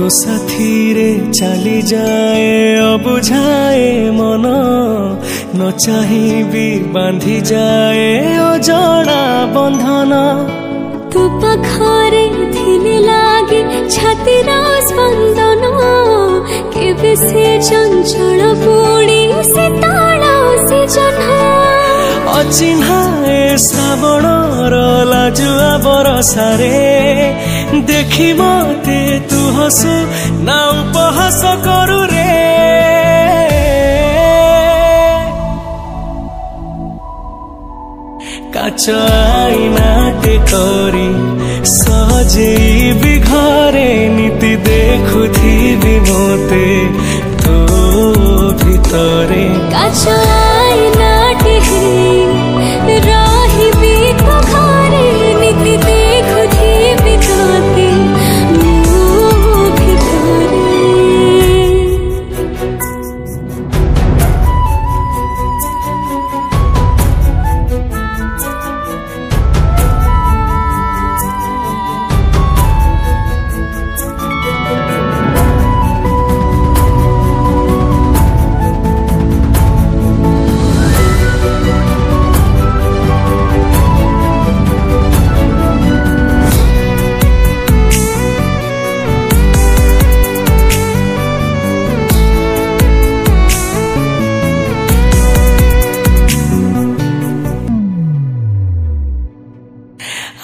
तो साथी रे चली जाए अबुझाए मन न चाही भी बांधी जाए अजड़ा बंधन तू पाखरे थिले लागे छातीर स्पंदन केबे से चंचल पुणी से ताड़ा से जन्ह अचिन्हाए श्रावणर लाजुआ बरसारे देखी मते तू हसु ना उपहास करू रे काच आईनाटे करी सजेबी घरे नीति देखुथिबी मोते तो भितरे काच आईनाटे रहिबी तो घरे नीति देखुथिबी तोते मो भितरे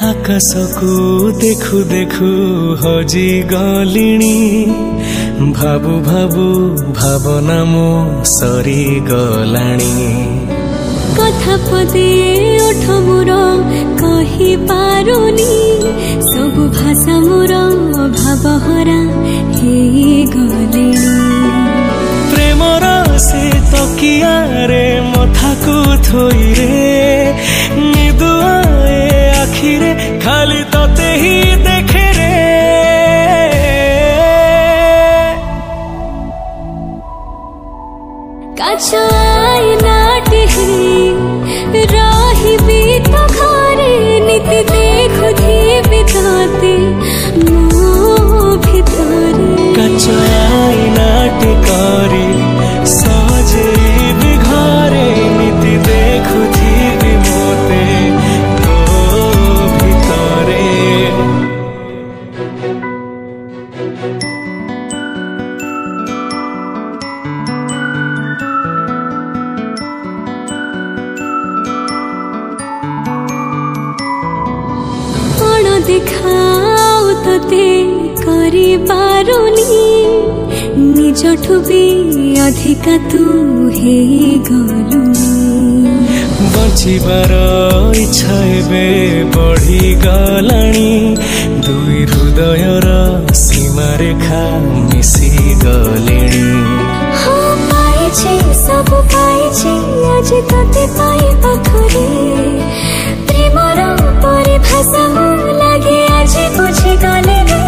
आकाश को देखु देखु हजी गलिणी भाबु भाबु भावना मो सरी गलाणी कथा पदे ओठ मोर कहि पारुनी सब भाषा मोर भावहरा हे गले प्रेमर से तकिया रे मथा को थोई रे निदुआए आखिरे खाली तोते ही देखे रे काच आईनाटे रहिबी तो घरे नीति देखुथिबी तोते मो भितरे काच आईनाटे करी सजेबी घरे नीति देखुथिबी मोते तो भितरे देखाओ तते करी पारुनी निजठु भी अधिका तू हे गलु बचिबार इच्छा एबे बढ़ी गलाणी दुई हृदयर सीमा रेखा मिसी गलेणी पाइछे सब पाइछे आज तते पाइ पाखरे प्रेमर परिभाषा मो लागे आज बुझी गले रे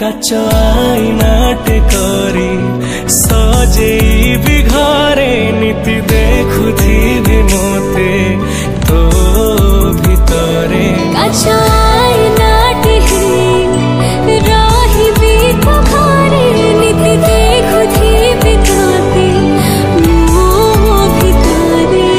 काच आईनाटे करी सजेबी घरे नीति देखुथिबी मोते तो भितरे काच आईनाटे रहिबी तो घरे नीति देखुथिबी तोते मो भितरे